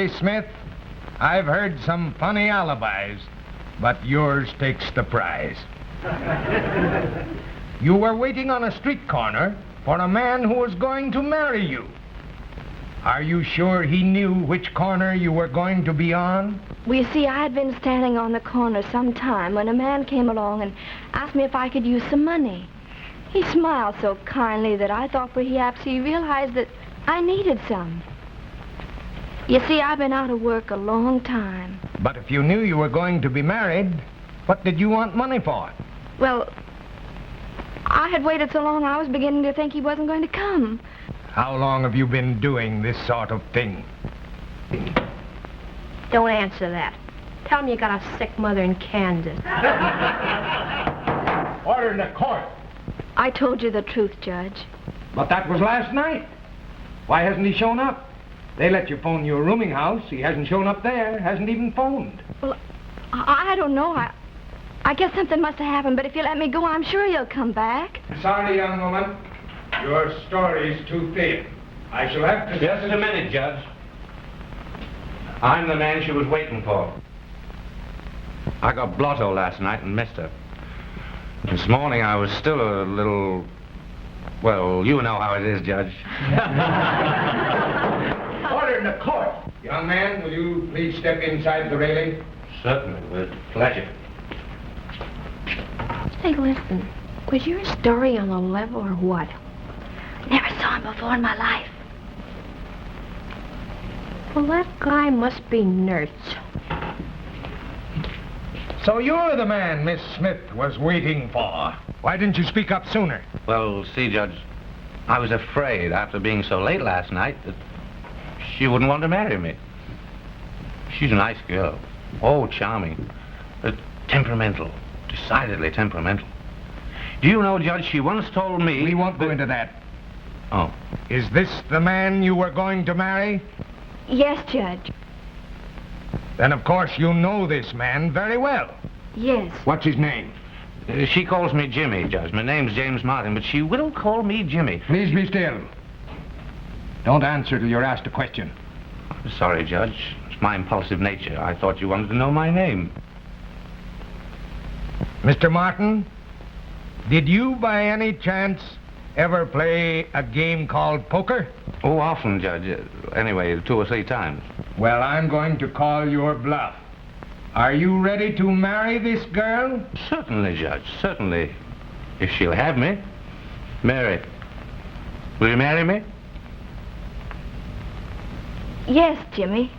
say, Smith, I've heard some funny alibis, but yours takes the prize. You were waiting on a street corner for a man who was going to marry you. Are you sure he knew which corner you were going to be on? Well, you see, I had been standing on the corner some time when a man came along and asked me if I could use some money. He smiled so kindly that I thought perhaps he realized that I needed some. You see, I've been out of work a long time. But if you knew you were going to be married, what did you want money for? Well, I had waited so long I was beginning to think he wasn't going to come. How long have you been doing this sort of thing? Don't answer that. Tell him you got a sick mother in Kansas. Order in the court. I told you the truth, Judge. But that was last night. Why hasn't he shown up? They let you phone your rooming house. He hasn't shown up there, hasn't even phoned. Well, I don't know. I guess something must have happened, but if you let me go, I'm sure you'll come back. Sorry, young woman. Your story's too thin. I shall have to... Just a minute, Judge. I'm the man she was waiting for. I got blotto last night and missed her. This morning I was still a little... Well, you know how it is, Judge. Order in the court. Young man, will you please step inside the railing? Certainly, with pleasure. Hey, listen. Was your story on the level or what? Never saw him before in my life. Well, that guy must be nuts. So you're the man Miss Smith was waiting for. Why didn't you speak up sooner? Well, see, Judge, I was afraid after being so late last night that she wouldn't want to marry me. She's a nice girl. Oh, charming. But temperamental. Decidedly temperamental. Do you know, Judge, she once told me... We won't go into that. Oh. Is this the man you were going to marry? Yes, Judge. Then, of course, you know this man very well. Yes. What's his name? She calls me Jimmie, Judge. My name's James Martin, but she will call me Jimmie. Please be still. Don't answer till you're asked a question. I'm sorry, Judge. It's my impulsive nature. I thought you wanted to know my name. Mr. Martin, did you by any chance ever play a game called poker? Oh, often, Judge. Anyway, 2 or 3 times. Well, I'm going to call your bluff. Are you ready to marry this girl? Certainly, Judge. Certainly. If she'll have me. Mary. Will you marry me? Yes, Jimmie.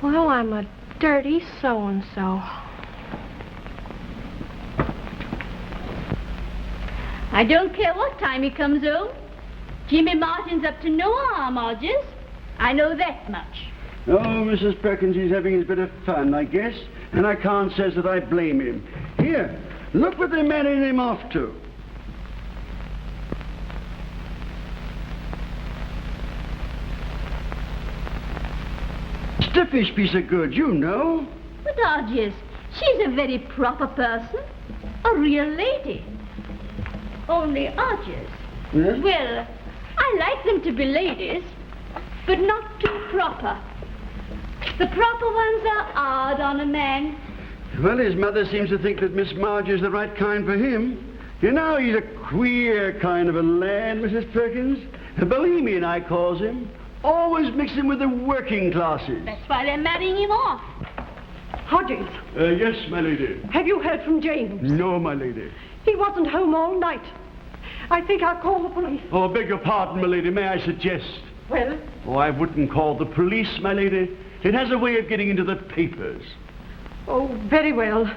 Well, I'm a dirty so-and-so. I don't care what time he comes home. Jimmie Martin's up to no harm, Hodges. I know that much. Oh, Mrs. Perkins, he's having his bit of fun, I guess. And I can't say that I blame him. Here, look what they're marrying him off to. Stiffish piece of goods, you know. But Hodges, she's a very proper person. A real lady. Only Hodges. Yes? Well, I like them to be ladies, but not too proper. The proper ones are hard on a man. Well, his mother seems to think that Miss Marge is the right kind for him. You know, he's a queer kind of a lad, Mrs. Perkins. A bohemian, I calls him. Always mixing with the working classes. That's why they're marrying him off. Hodges, Yes, my lady. have you heard from James? No, my lady. He wasn't home all night. I think I'll call the police. Oh, beg your pardon, my lady. May I suggest? Well, Oh, I wouldn't call the police, my lady. It has a way of getting into the papers. oh, very well.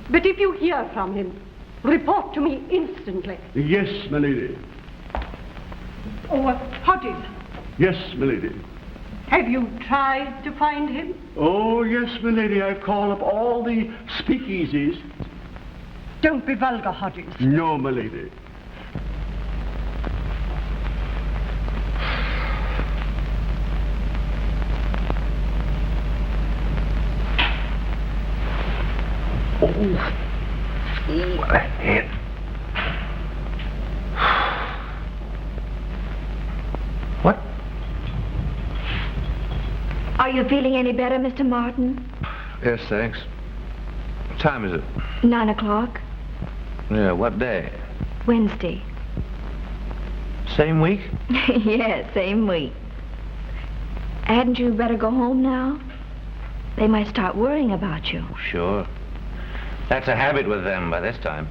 But if you hear from him, report to me instantly. Yes, my lady. Oh, Hodges, Yes, my lady. have you tried to find him? Oh, yes, my lady. I've called up all the speakeasies. Don't be vulgar, Hodges. No, my lady. Oh, what a head. What? Are you feeling any better, Mr. Martin? Yes, thanks. What time is it? 9 o'clock. Yeah, what day? Wednesday. Same week? Yes, same week. Hadn't you better go home now? They might start worrying about you. Sure. That's a habit with them by this time.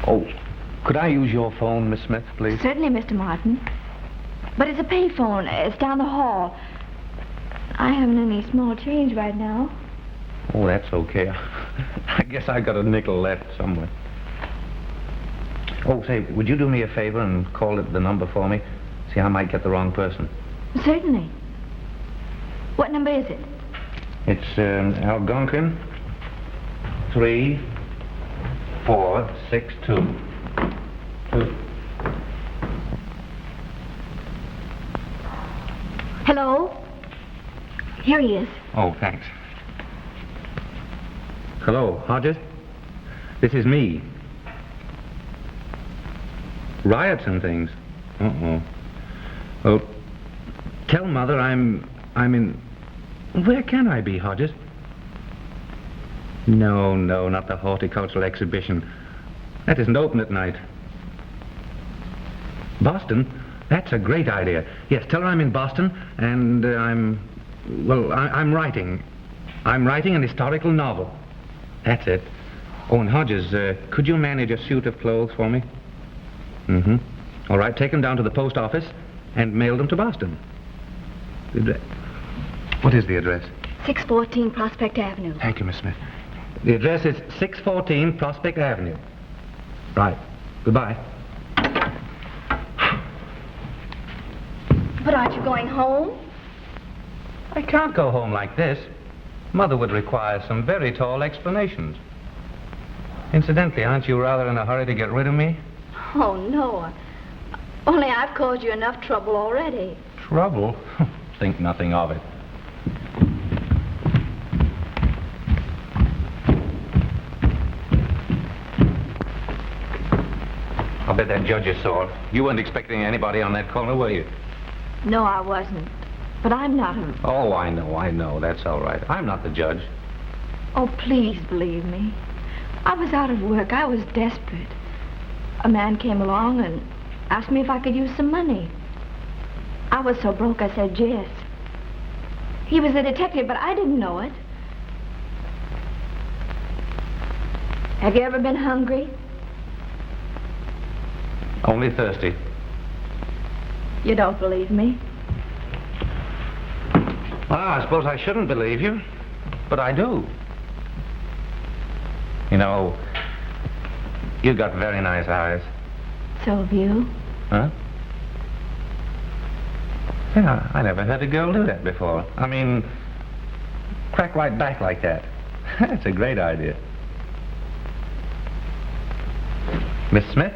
Oh, could I use your phone, Miss Smith, please? Certainly, Mr. Martin. But it's a payphone. It's down the hall. I haven't any small change right now. Oh, that's okay. I guess I got a nickel left somewhere. Oh, say, would you do me a favor and call it the number for me? See, I might get the wrong person. Certainly. What number is it? It's Algonquin 3462. Hello? Here he is. Oh, thanks. Hello, Hodges? This is me. Riots and things. Uh-oh. Well, tell Mother I'm in... Where can I be, Hodges? No, not the horticultural exhibition. That isn't open at night. Boston? That's a great idea. Yes, tell her I'm in Boston, and I'm writing. I'm writing an historical novel. That's it. Oh, and Hodges, could you manage a suit of clothes for me? Mm-hmm. All right, take them down to the post office and mail them to Boston. What is the address? 614 Prospect Avenue. Thank you, Miss Smith. The address is 614 Prospect Avenue. Right. Goodbye. But aren't you going home? I can't go home like this. Mother would require some very tall explanations. Incidentally, aren't you rather in a hurry to get rid of me? Oh, no. Only I've caused you enough trouble already. Trouble? Think nothing of it. I'll bet that judge is sore. You weren't expecting anybody on that corner, were you? No, I wasn't. But I'm not a... Oh, I know. That's all right. I'm not the judge. Oh, please believe me. I was out of work. I was desperate. A man came along and asked me if I could use some money. I was so broke, I said yes. He was a detective, but I didn't know it. Have you ever been hungry? Only thirsty. You don't believe me? Well, I suppose I shouldn't believe you, but I do. You know, you've got very nice eyes. So have you. Huh? Yeah, I never heard a girl do that before. I mean, crack right back like that. That's a great idea. Miss Smith?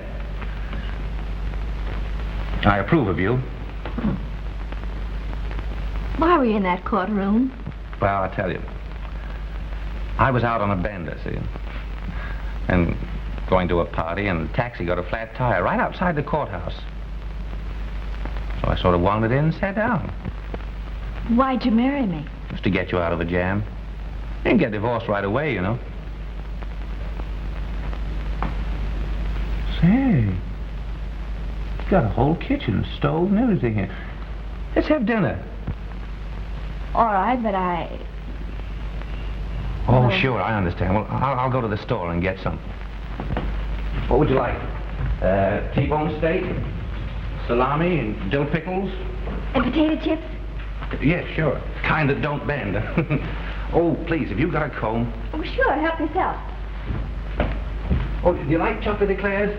I approve of you. Why were you in that courtroom? Well, I'll tell you. I was out on a bender, see? And going to a party, and the taxi got a flat tire right outside the courthouse. So I sort of wandered in and sat down. Why'd you marry me? Just to get you out of a jam. You can get divorced right away, you know. Say, you've got a whole kitchen, stove, and everything here. Let's have dinner. All right, but I... Oh, Well- sure, I understand. Well, I'll go to the store and get some. What would you like? T-bone steak, salami, and dill pickles? And potato chips? Yes, sure. Kind that don't bend. Oh, please, have you got a comb? Oh, sure. Help yourself. Oh, do you like chocolate eclairs?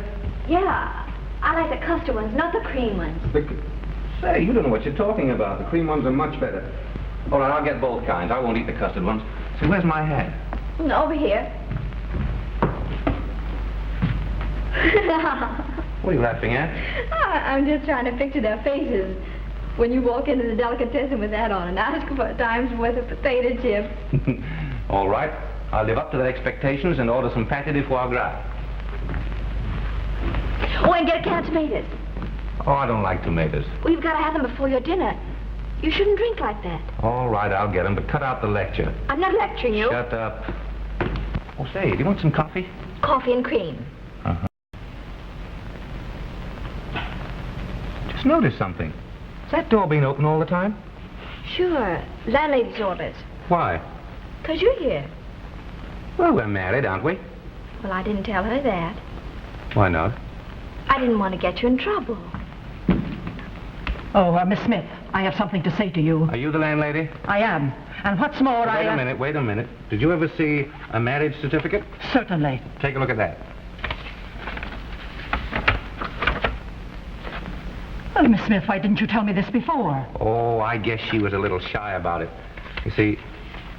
Yeah. I like the custard ones, not the cream ones. Say, you don't know what you're talking about. The cream ones are much better. All right, I'll get both kinds. I won't eat the custard ones. So where's my hat? Over here. What are you laughing at? I'm just trying to picture their faces when you walk into the delicatessen with that on and ask for a time's worth of potato chips. All right. I'll live up to their expectations and order some pâté de foie gras. Oh, and get a can of tomatoes. Oh, I don't like tomatoes. Well, you've got to have them before your dinner. You shouldn't drink like that. All right, I'll get them, but cut out the lecture. I'm not lecturing you. Shut up. Oh, say, do you want some coffee? Coffee and cream. Uh-huh. Just noticed something. Is that door being open all the time? Sure. Landlady's orders. Why? 'Cause you're here. Well, we're married, aren't we? Well, I didn't tell her that. Why not? I didn't want to get you in trouble. Oh, Miss Smith, I have something to say to you. Are you the landlady? I am. And what's more, Wait a minute. Did you ever see a marriage certificate? Certainly. Take a look at that. Well, Miss Smith, why didn't you tell me this before? Oh, I guess she was a little shy about it. You see,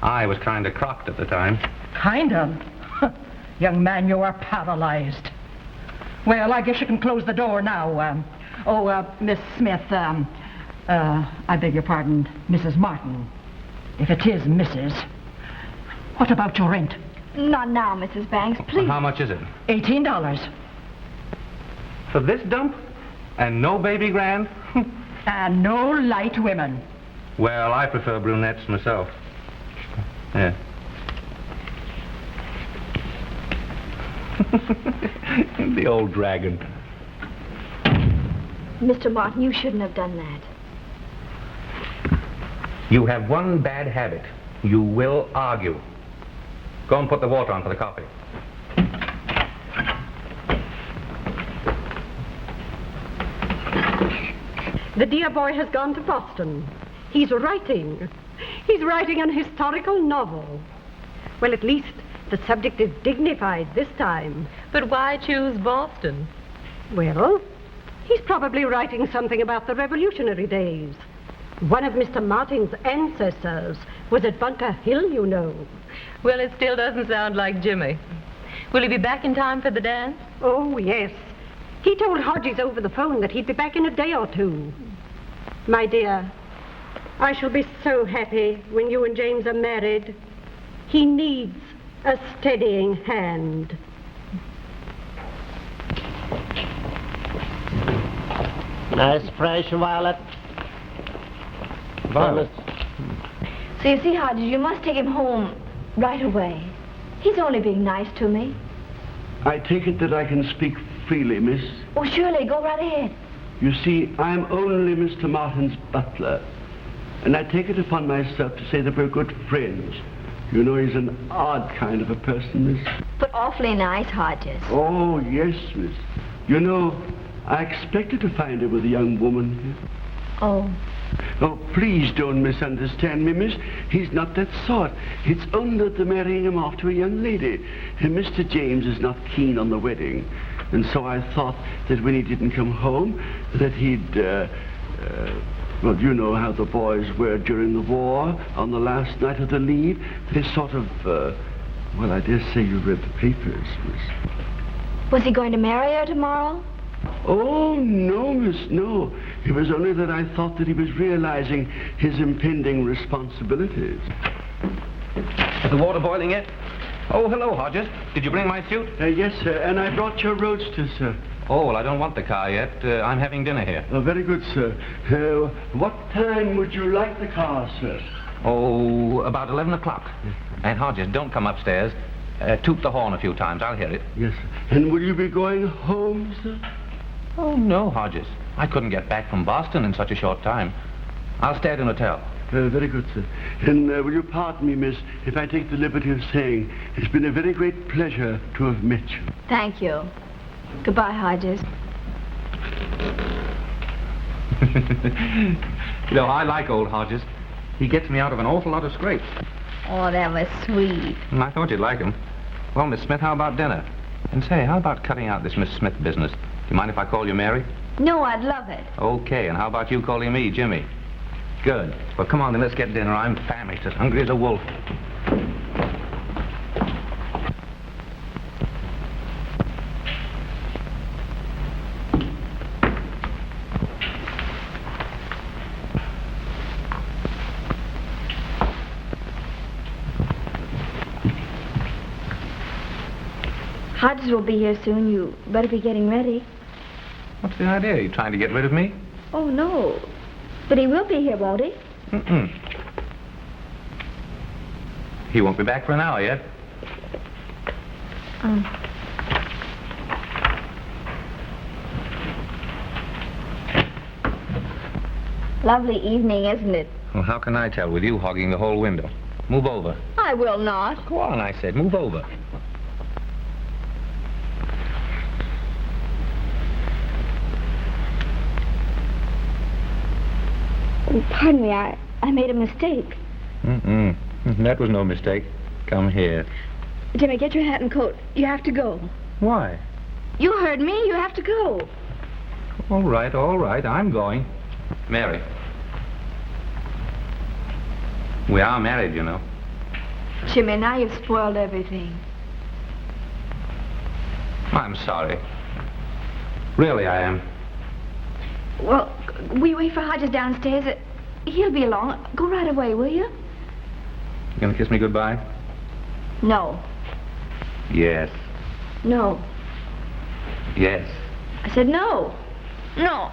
I was kind of crocked at the time. Kind of? Young man, you are paralyzed. Well, I guess you can close the door now. Miss Smith, I beg your pardon, Mrs. Martin. If it is Mrs. What about your rent? Not now, Mrs. Banks, please. How much is it? $18. For this dump? And no baby grand? And no light women. Well, I prefer brunettes myself. Yeah. The old dragon. Mr. Martin, you shouldn't have done that. You have one bad habit. You will argue. Go and put the water on for the coffee. The dear boy has gone to Boston. He's writing. He's writing an historical novel. Well, at least the subject is dignified this time. But why choose Boston? Well, he's probably writing something about the Revolutionary days. One of Mr. Martin's ancestors was at Bunker Hill, you know. Well, it still doesn't sound like Jimmie. Will he be back in time for the dance? Oh, yes. He told Hodges over the phone that he'd be back in a day or two. My dear, I shall be so happy when you and James are married. He needs a steadying hand. Nice fresh violet. Violet. So you see, Hodges, you must take him home right away. He's only being nice to me. I take it that I can speak freely, miss. Oh, surely, go right ahead. You see, I'm only Mr. Martin's butler. And I take it upon myself to say that we're good friends. You know, he's an odd kind of a person, miss. But awfully nice, Hodges. Oh, yes, miss. You know, I expected to find him with a young woman here. Oh. Oh, please don't misunderstand me, miss. He's not that sort. It's only that they're marrying him off to a young lady. And Mr. James is not keen on the wedding. And so I thought that when he didn't come home, that he'd, well, you know how the boys were during the war, on the last night of the leave. They sort of, well, I dare say you read the papers, miss. Was he going to marry her tomorrow? Oh, no, miss, no. It was only that I thought that he was realizing his impending responsibilities. Is the water boiling yet? Oh, hello, Hodges. Did you bring my suit? Yes, sir, and I brought your roadster, sir. Oh, well, I don't want the car yet. I'm having dinner here. Oh, very good, sir. What time would you like the car, sir? Oh, about 11 o'clock. And Hodges, don't come upstairs. Toot the horn a few times. I'll hear it. Yes, sir. And will you be going home, sir? Oh, no, Hodges. I couldn't get back from Boston in such a short time. I'll stay at an hotel. Very good, sir. And will you pardon me, miss, if I take the liberty of saying it's been a very great pleasure to have met you. Thank you. Goodbye, Hodges. You know, I like old Hodges. He gets me out of an awful lot of scrapes. Oh, that was sweet. I thought you'd like him. Well, Miss Smith, how about dinner? And say, how about cutting out this Miss Smith business? Do you mind if I call you Mary? No, I'd love it. Okay, and how about you calling me Jimmie? Good. Well, come on then, let's get dinner. I'm famished, as hungry as a wolf. Hodges will be here soon. You better be getting ready. What's the idea? Are you trying to get rid of me? Oh, no. But he will be here, won't he? Mm-mm. He won't be back for an hour yet. Lovely evening, isn't it? Well, how can I tell with you hogging the whole window? Move over. I will not. Go on, I said. Move over. Oh, pardon me, I made a mistake. Mm-mm. That was no mistake. Come here. Jimmie, get your hat and coat. You have to go. Why? You heard me. You have to go. All right, I'm going. Mary. We are married, you know. Jimmie, now you've spoiled everything. I'm sorry. Really, I am. Well, we wait for Hodges downstairs. He'll be along. Go right away, will you? You gonna kiss me goodbye? No. Yes. No. Yes. I said no. No.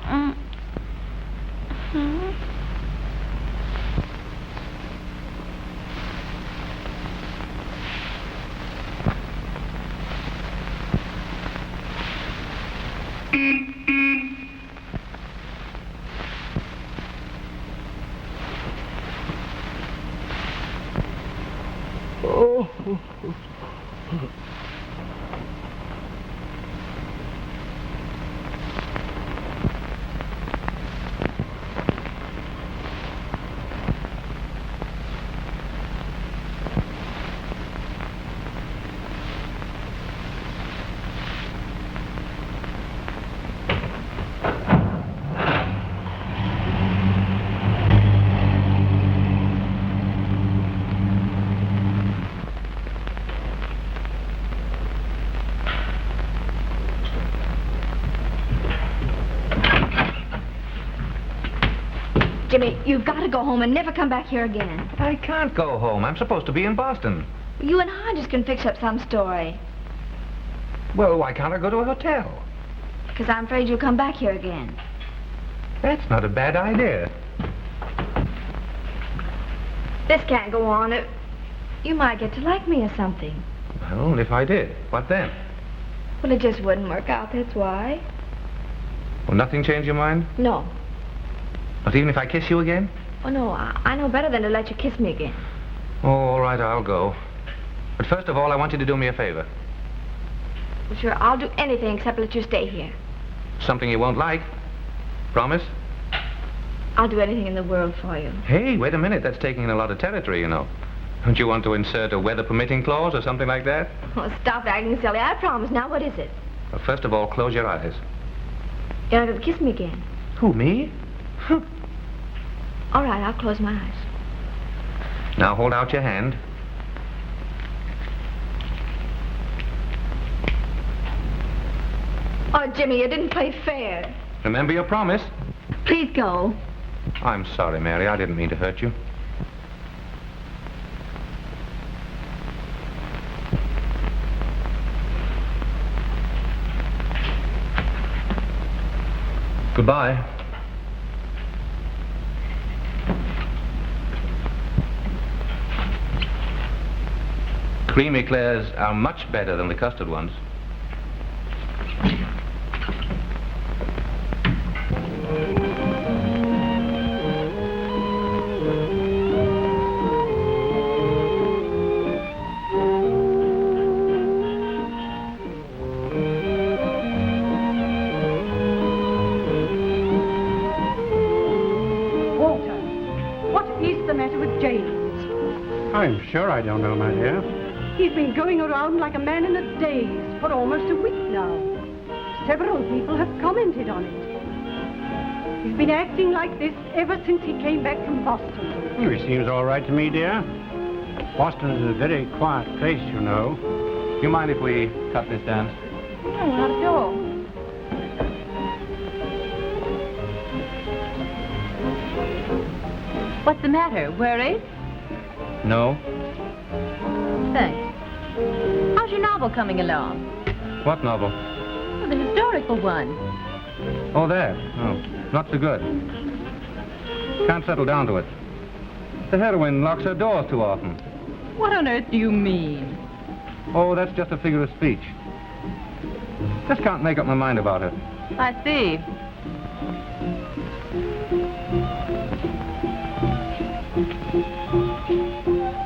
Jimmie, you've got to go home and never come back here again. I can't go home. I'm supposed to be in Boston. You and Hodges can fix up some story. Well, why can't I go to a hotel? Because I'm afraid you'll come back here again. That's not a bad idea. This can't go on. You might get to like me or something. Well, if I did, what then? Well, it just wouldn't work out, that's why. Will nothing change your mind? No. Not even if I kiss you again? Oh, no, I know better than to let you kiss me again. Oh, all right, I'll go. But first of all, I want you to do me a favor. Well, sure, I'll do anything except let you stay here. Something you won't like. Promise? I'll do anything in the world for you. Hey, wait a minute. That's taking in a lot of territory, you know. Don't you want to insert a weather-permitting clause or something like that? Oh, stop acting silly. I promise. Now, what is it? Well, first of all, close your eyes. You're not going to kiss me again. Who, me? All right, I'll close my eyes. Now hold out your hand. Oh, Jimmie, you didn't play fair. Remember your promise. Please go. I'm sorry, Mary. I didn't mean to hurt you. Goodbye. Cream eclairs are much better than the custard ones. Walter, what is the matter with James? I'm sure I don't know, my dear. He's been going around like a man in a daze for almost a week now. Several people have commented on it. He's been acting like this ever since he came back from Boston. He seems all right to me, dear. Boston is a very quiet place, you know. Do you mind if we cut this down? No, not at all. What's the matter? Worried? No. Thanks. How's your novel coming along? What novel? Well, the historical one. Oh, there. Oh, not so good. Can't settle down to it. The heroine locks her doors too often. What on earth do you mean? Oh, that's just a figure of speech. Just can't make up my mind about her. I see.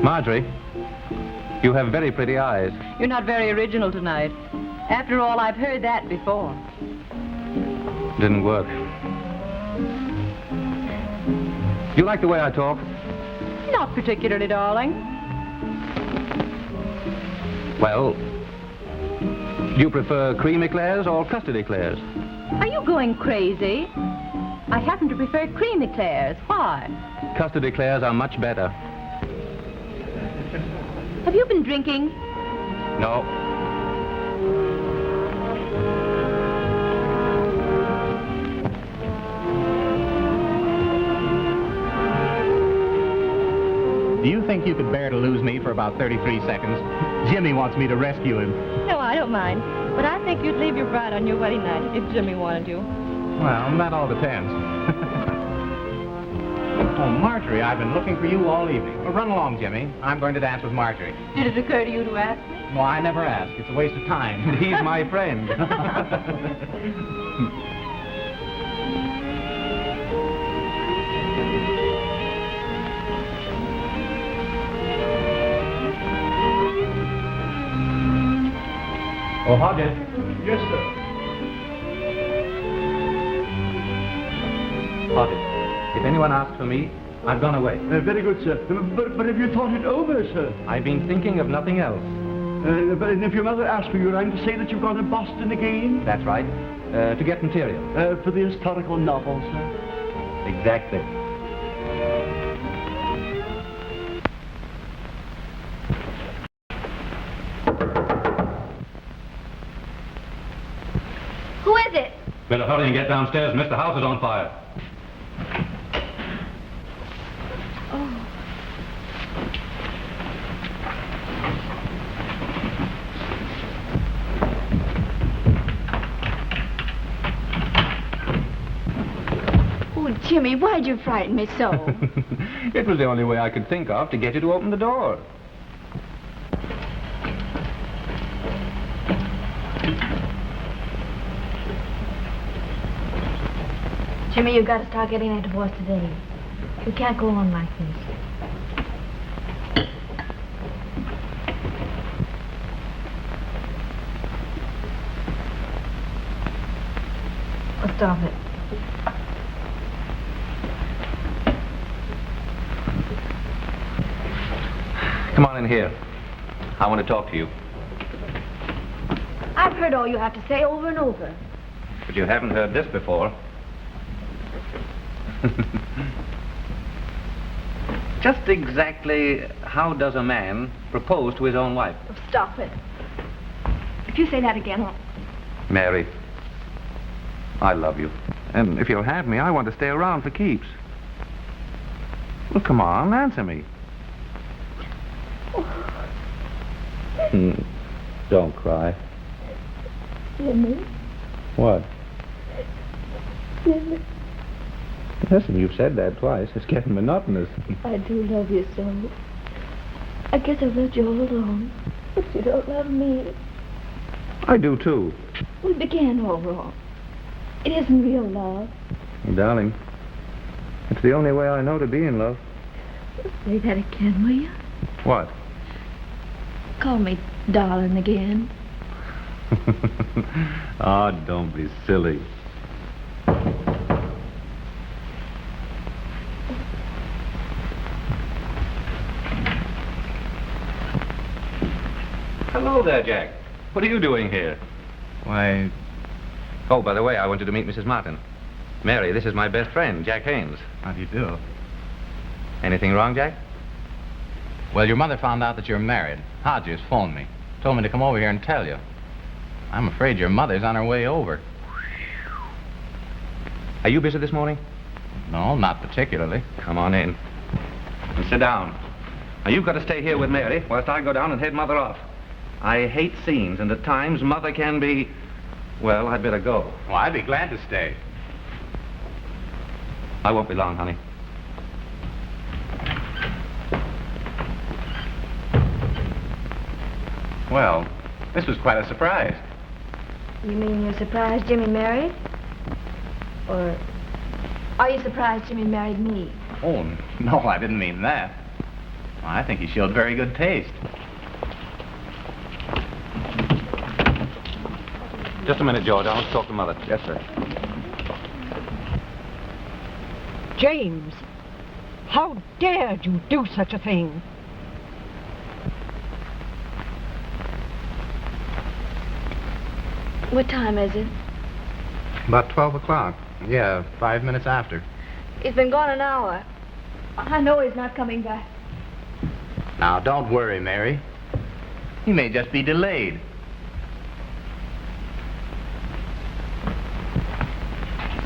Marjorie, you have very pretty eyes. You're not very original tonight. After all, I've heard that before. Didn't work. You like the way I talk? Not particularly, darling. Well, do you prefer cream eclairs or custard eclairs? Are you going crazy? I happen to prefer cream eclairs. Why? Custard eclairs are much better. Have you been drinking? No. Do you think you could bear to lose me for about 33 seconds? Jimmie wants me to rescue him. No, I don't mind. But I think you'd leave your bride on your wedding night if Jimmie wanted you. Well, that all depends. Oh, Marjorie, I've been looking for you all evening. Well, run along, Jimmie. I'm going to dance with Marjorie. Did it occur to you to ask me? No, I never ask. It's a waste of time. He's my friend. Oh, Hodges. Yes, sir. Hodges, if anyone asks for me, I've gone away. Very good, sir. But have you thought it over, sir? I've been thinking of nothing else. But if your mother asks for you, I'm to say that you've gone to Boston again? That's right. To get material. For the historical novel, sir? Exactly. Who is it? Better hurry and get downstairs. Mr. House is on fire. Jimmie, why'd you frighten me so? It was the only way I could think of to get you to open the door. Jimmie, you've got to start getting that divorce today. We can't go on like this. Oh, stop it. Come on in here. I want to talk to you. I've heard all you have to say over and over. But you haven't heard this before. Just exactly how does a man propose to his own wife? Oh, stop it. If you say that again, I'll... Mary, I love you. And if you'll have me, I want to stay around for keeps. Well, come on, answer me. Don't cry. Jimmie. What? Jimmie. Listen, you've said that twice. It's getting monotonous. I do love you so. I guess I've left you all alone. But you don't love me. I do, too. We began all wrong. It isn't real love. Darling, it's the only way I know to be in love. Say that again, will you? What? Call me darling again. Oh, don't be silly. Hello there, Jack. What are you doing here? Why... Oh, by the way, I wanted to meet Mrs. Martin. Mary, this is my best friend, Jack Haines. How do you do? Anything wrong, Jack? Well, your mother found out that you're married. Hodges phoned me. Told me to come over here and tell you. I'm afraid your mother's on her way over. Are you busy this morning? No, not particularly. Come on in. And sit down. Now, you've got to stay here with Mary whilst I go down and head Mother off. I hate scenes, and at times Mother can be... Well, I'd better go. Well, I'd be glad to stay. I won't be long, honey. Well, this was quite a surprise. You mean you're surprised Jimmie married? Or are you surprised Jimmie married me? Oh, no, I didn't mean that. Well, I think he showed very good taste. Just a minute, George. I want to talk to Mother. Yes, sir. James, how dared you do such a thing? What time is it? About 12 o'clock. Yeah, 5 minutes after. He's been gone an hour. I know he's not coming back. Now, don't worry, Mary. He may just be delayed.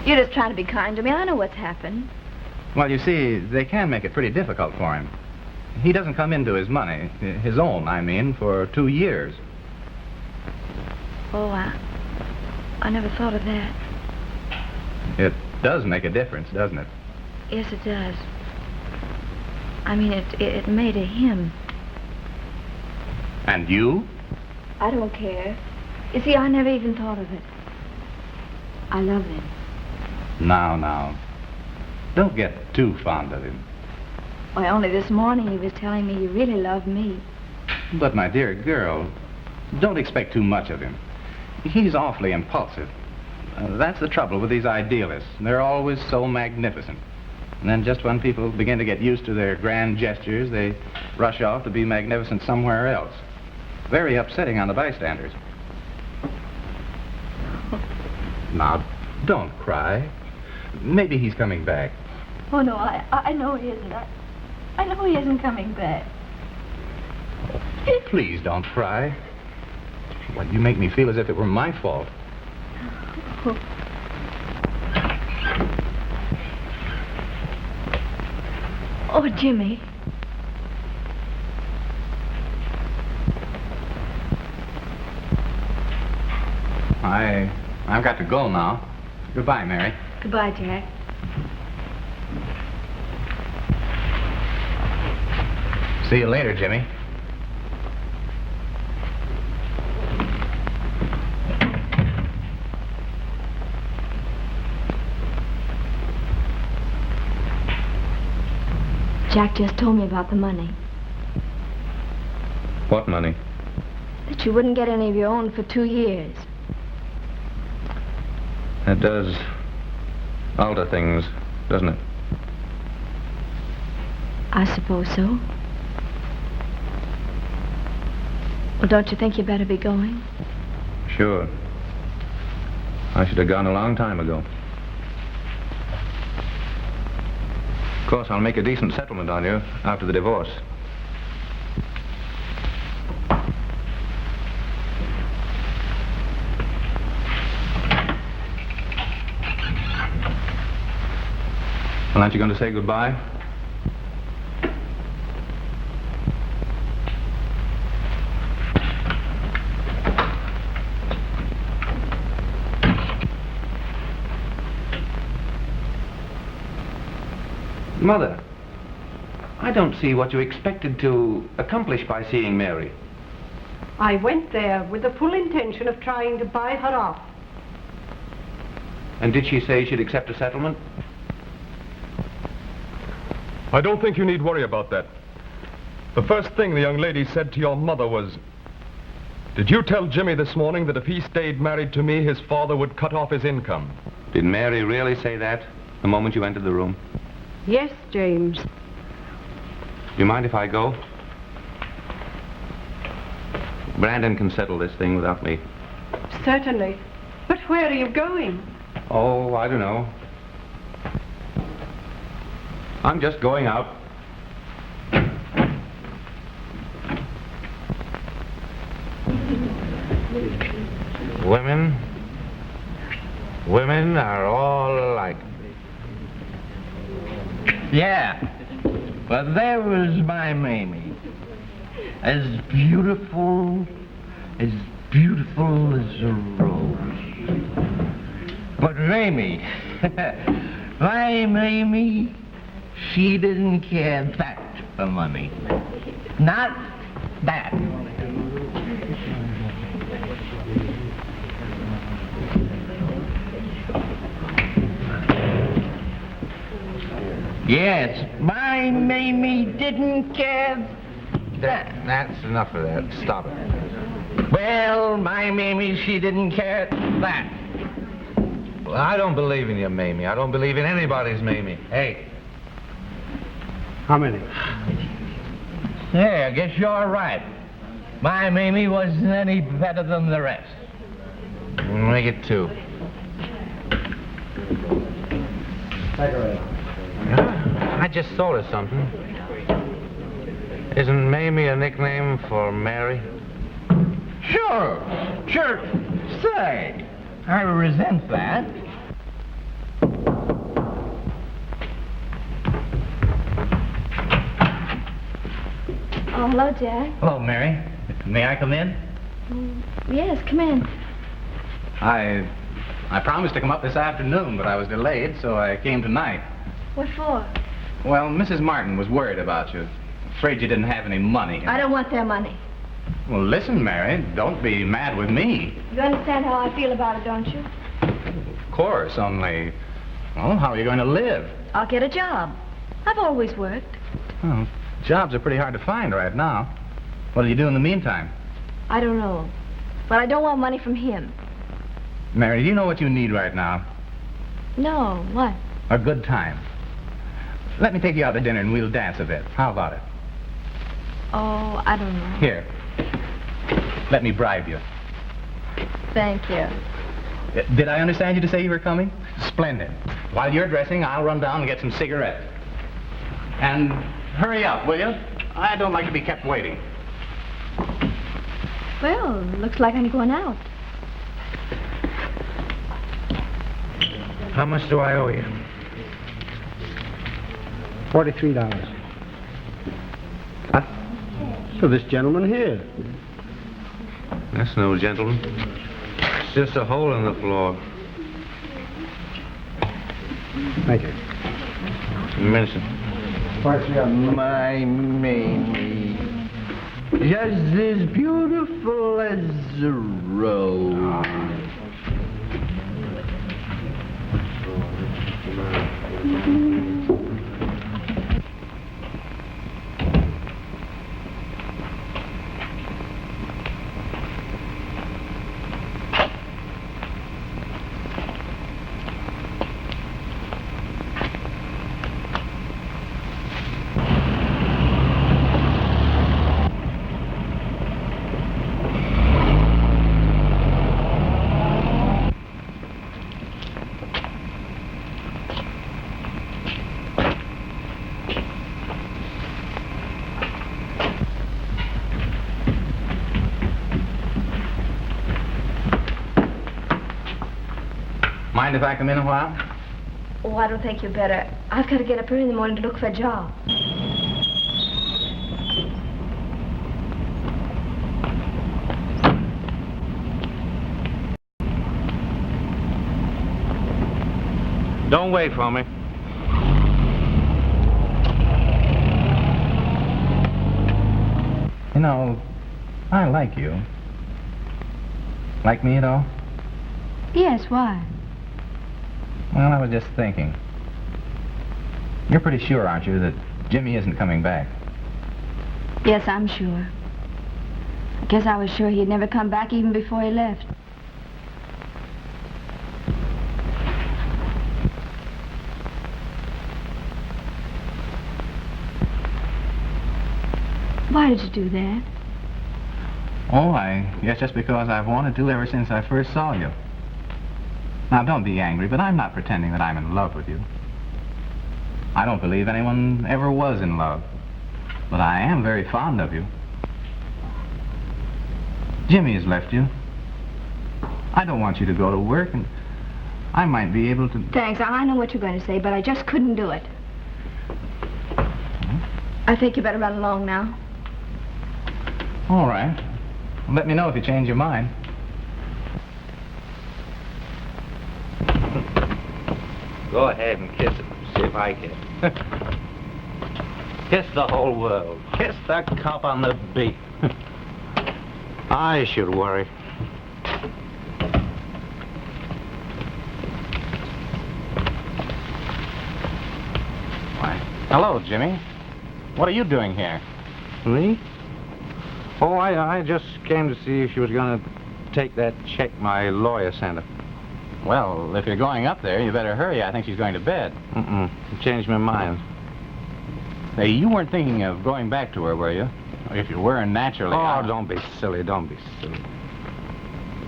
You're just trying to be kind to me. I know what's happened. Well, you see, they can make it pretty difficult for him. He doesn't come into his money, his own, I mean, for 2 years. Oh, I never thought of that. It does make a difference, doesn't it? Yes, it does. I mean, it may to him. And you? I don't care. You see, I never even thought of it. I love him. Now. Don't get too fond of him. Why, only this morning he was telling me he really loved me. But, my dear girl, don't expect too much of him. He's awfully impulsive. That's the trouble with these idealists. They're always so magnificent. And then just when people begin to get used to their grand gestures, they rush off to be magnificent somewhere else. Very upsetting on the bystanders. Now, don't cry. Maybe he's coming back. Oh, no, I know he isn't. I know he isn't coming back. Please don't cry. Well, you make me feel as if it were my fault. Oh, Jimmie. I've got to go now. Goodbye, Mary. Goodbye, Jack. See you later, Jimmie. Jack just told me about the money. What money? That you wouldn't get any of your own for 2 years. That does alter things, doesn't it? I suppose so. Well, don't you think you better be going? Sure. I should have gone a long time ago. Of course, I'll make a decent settlement on you after the divorce. Well, aren't you going to say goodbye? Mother, I don't see what you expected to accomplish by seeing Mary. I went there with the full intention of trying to buy her off. And did she say she'd accept a settlement? I don't think you need worry about that. The first thing the young lady said to your mother was, did you tell Jimmie this morning that if he stayed married to me, his father would cut off his income? Did Mary really say that the moment you entered the room? Yes, James. Do you mind if I go? Brandon can settle this thing without me. Certainly. But where are you going? Oh, I don't know. I'm just going out. Women are all alike. Yeah, but there was my Mamie. As beautiful as a rose. But Mamie, my Mamie, she didn't care that for money. Not that. Yes, my Mamie didn't care that. That's enough of that. Stop it. Well, my Mamie, she didn't care that. Well, I don't believe in you, Mamie. I don't believe in anybody's Mamie. Hey. How many? Yeah, I guess you're right. My Mamie wasn't any better than the rest. Make it 2. I just thought of something. Isn't Mamie a nickname for Mary? Sure. Say, I resent that. Oh, hello, Jack. Hello, Mary. May I come in? Yes, come in. I promised to come up this afternoon, but I was delayed, so I came tonight. What for? Well, Mrs. Martin was worried about you. Afraid you didn't have any money. I don't want their money. Well, listen, Mary, don't be mad with me. You understand how I feel about it, don't you? Of course, only, well, how are you going to live? I'll get a job. I've always worked. Well, jobs are pretty hard to find right now. What do you do in the meantime? I don't know. But I don't want money from him. Mary, do you know what you need right now? No, what? A good time. Let me take you out to dinner and we'll dance a bit. How about it? Oh, I don't know. Here. Let me bribe you. Thank you. Did I understand you to say you were coming? Splendid. While you're dressing, I'll run down and get some cigarettes. And hurry up, will you? I don't like to be kept waiting. Well, looks like I'm going out. How much do I owe you? $43. Huh? For this gentleman here. That's no gentleman. It's just a hole in the floor. Thank you. Mention. My Mamie, just as beautiful as a rose. Mind if I come in a while? Oh, I don't think you better. I've got to get up early in the morning to look for a job. Don't wait for me. You know, I like you. Like me at all? Yes, why? Well, I was just thinking. You're pretty sure, aren't you, that Jimmie isn't coming back? Yes, I'm sure. I guess I was sure he'd never come back even before he left. Why did you do that? Oh, I guess just because I've wanted to ever since I first saw you. Now, don't be angry, but I'm not pretending that I'm in love with you. I don't believe anyone ever was in love, but I am very fond of you. Jimmie has left you. I don't want you to go to work, and I might be able to... Thanks, I know what you're going to say, but I just couldn't do it. I think you better run along now. All right. Let me know if you change your mind. Go ahead and kiss it. See if I can. Kiss the whole world. Kiss the cop on the beat. I should worry. Why, hello, Jimmie. What are you doing here? Me? Oh, I just came to see if she was going to take that check my lawyer sent her. Well, if you're going up there, you better hurry. I think she's going to bed. I changed my mind. Hey, you weren't thinking of going back to her, were you? If you were, naturally... Oh, don't be silly, don't be silly.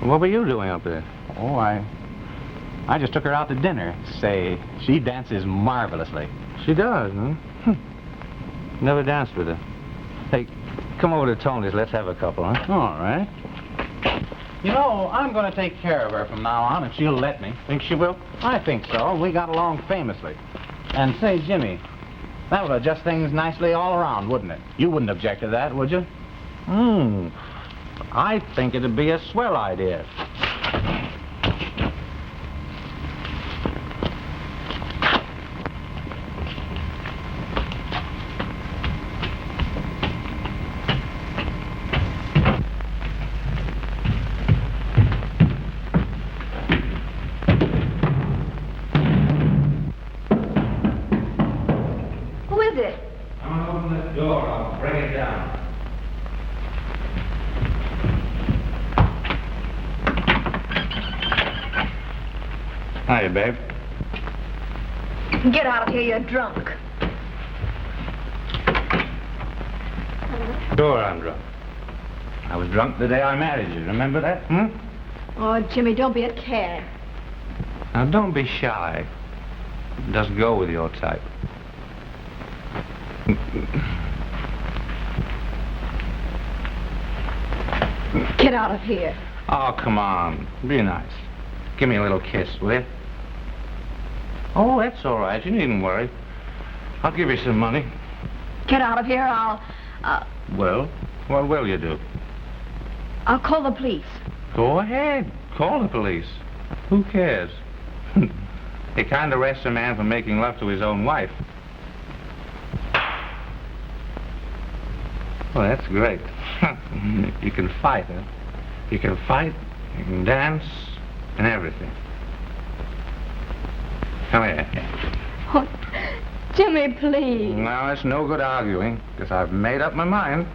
What were you doing up there? Oh, I just took her out to dinner. Say, she dances marvelously. She does, huh? Never danced with her. Hey, come over to Tony's. Let's have a couple, huh? All right. You know, I'm going to take care of her from now on, if she'll let me. Think she will? I think so. We got along famously. And say, Jimmie, that would adjust things nicely all around, wouldn't it? You wouldn't object to that, would you? I think it'd be a swell idea. Hiya, babe. Get out of here, you're drunk. Sure, I'm drunk. I was drunk the day I married you. Remember that? Oh, Jimmie, don't be a cad. Now, don't be shy. Just go with your type. Get out of here. Oh, come on. Be nice. Give me a little kiss, will you? Oh, that's all right. You needn't worry. I'll give you some money. Get out of here, I'll... Well, what will you do? I'll call the police. Go ahead. Call the police. Who cares? They can't arrest a man for making love to his own wife. Well, that's great. You can fight, huh? You can fight, you can dance, and everything. Come here. Oh, Jimmie, please. No, it's no good arguing, because I've made up my mind.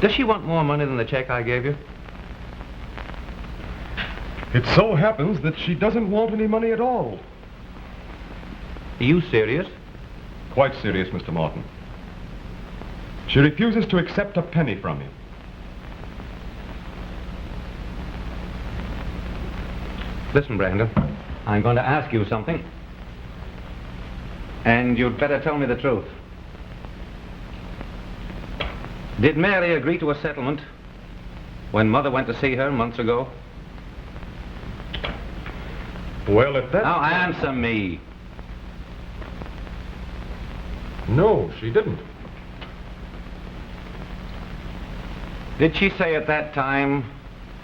Does she want more money than the check I gave you? It so happens that she doesn't want any money at all. Are you serious? Quite serious, Mr. Martin. She refuses to accept a penny from you. Listen, Brandon, I'm going to ask you something. And you'd better tell me the truth. Did Mary agree to a settlement when Mother went to see her months ago? Well, if that... Now answer me. No, she didn't. Did she say at that time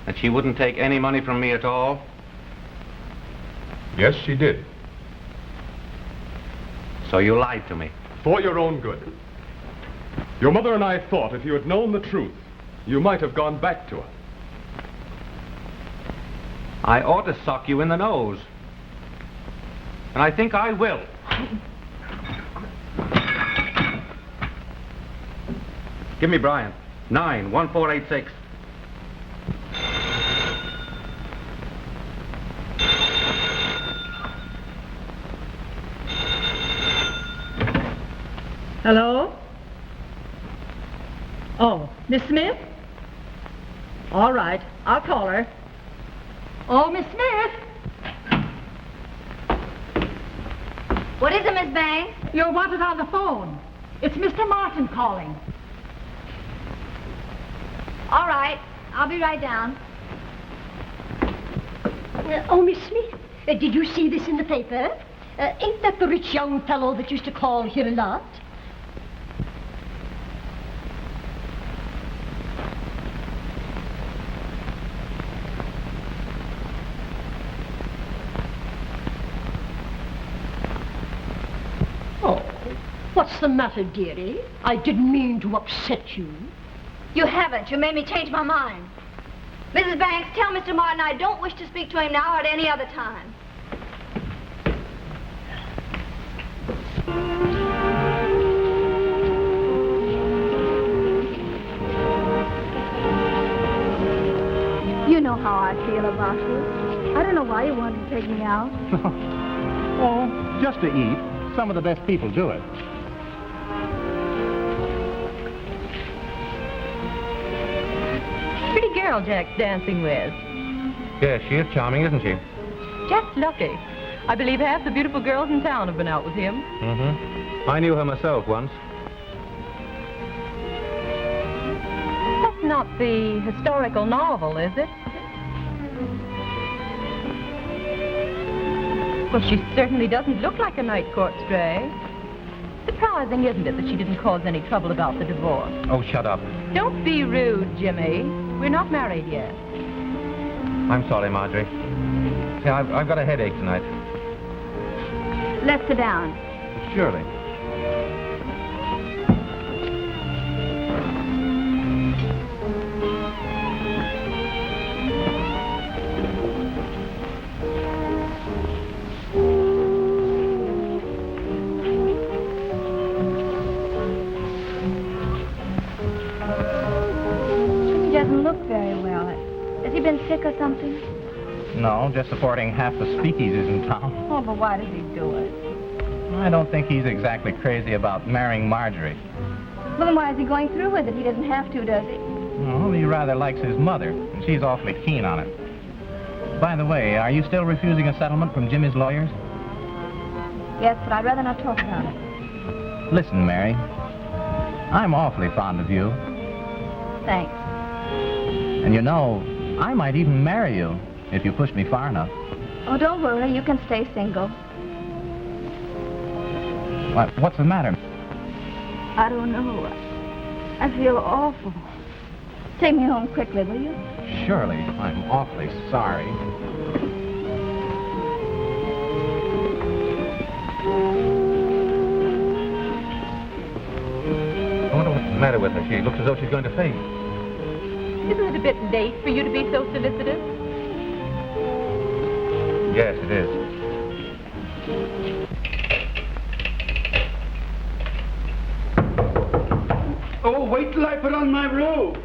that she wouldn't take any money from me at all? Yes, she did. So you lied to me. For your own good. Your mother and I thought if you had known the truth, you might have gone back to her. I ought to sock you in the nose. And I think I will. Give me Brian. 91486. Hello? Oh, Miss Smith? All right, I'll call her. Oh, Miss Smith? What is it, Miss Banks? You're wanted on the phone. It's Mr. Martin calling. All right, I'll be right down. Oh, Miss Smith, did you see this in the paper? Ain't that the rich young fellow that used to call here a lot? What's the matter, dearie? I didn't mean to upset you. You haven't. You made me change my mind. Mrs. Banks, tell Mr. Martin I don't wish to speak to him now or at any other time. You know how I feel about you. I don't know why you wanted to take me out. Oh, just to eat. Some of the best people do it. Pretty girl Jack's dancing with. Yes, she is charming, isn't she? Jack's lucky. I believe half the beautiful girls in town have been out with him. Mm-hmm. I knew her myself once. That's not the historical novel, is it? Well, she certainly doesn't look like a night court stray. Surprising, isn't it, that she didn't cause any trouble about the divorce? Oh, shut up. Don't be rude, Jimmie. We're not married yet. I'm sorry, Marjorie. See, I've got a headache tonight. Let's sit down. Surely. Sick or something? No, just supporting half the speakeasies in town. Oh, but why does he do it? I don't think he's exactly crazy about marrying Marjorie. Well, then why is he going through with it? He doesn't have to, does he? Well, he rather likes his mother, and she's awfully keen on it. By the way, are you still refusing a settlement from Jimmie's lawyers? Yes, but I'd rather not talk about it. Listen, Mary, I'm awfully fond of you. Thanks. And you know, I might even marry you if you push me far enough. Oh, don't worry. You can stay single. What's the matter? I don't know. I feel awful. Take me home quickly, will you? Surely. I'm awfully sorry. I wonder what's the matter with her. She looks as though she's going to faint. Isn't it a bit late for you to be so solicitous? Yes, it is. Oh, wait till I put on my robe.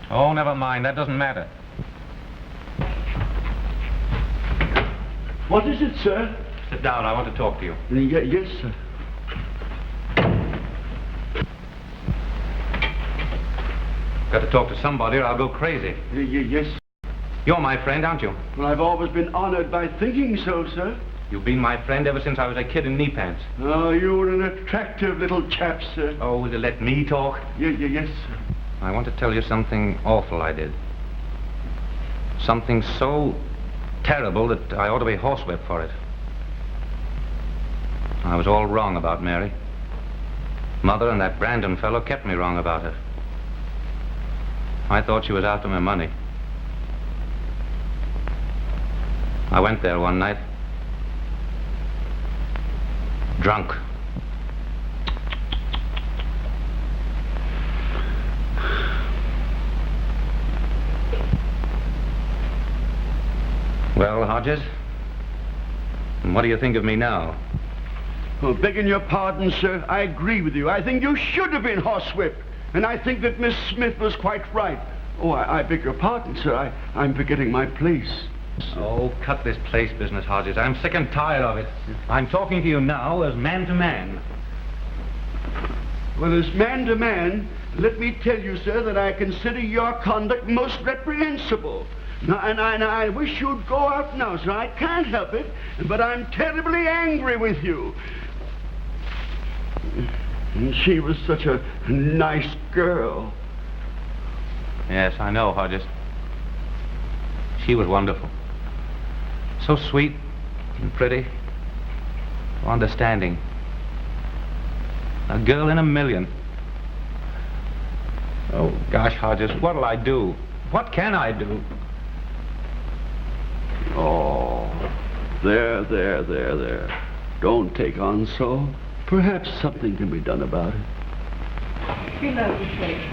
Oh, never mind. That doesn't matter. What is it, sir? Sit down. I want to talk to you. Yes, sir. Got to talk to somebody or I'll go crazy. Yes. You're my friend, aren't you? Well, I've always been honored by thinking so, sir. You've been my friend ever since I was a kid in knee pants. Oh, you're an attractive little chap, sir. Oh, will you let me talk? Yes, sir. I want to tell you something awful I did. Something so terrible that I ought to be horsewhipped for it. I was all wrong about Mary. Mother and that Brandon fellow kept me wrong about her. I thought she was after my money. I went there one night. Drunk. Well, Hodges, what do you think of me now? Well, begging your pardon, sir, I agree with you. I think you should have been horsewhipped. And I think that Miss Smith was quite right. Oh, I beg your pardon, sir. I'm forgetting my place. Oh, cut this place business, Hodges. I'm sick and tired of it. I'm talking to you now as man to man. Well, as man to man, let me tell you, sir, that I consider your conduct most reprehensible. Now, and I wish you'd go out now, sir. I can't help it, but I'm terribly angry with you. And she was such a nice girl. Yes, I know, Hodges. She was wonderful. So sweet and pretty, so understanding. A girl in a million. Oh, gosh, Hodges, what'll I do? What can I do? Oh, there. Don't take on so. Perhaps something can be done about it. Reload the place.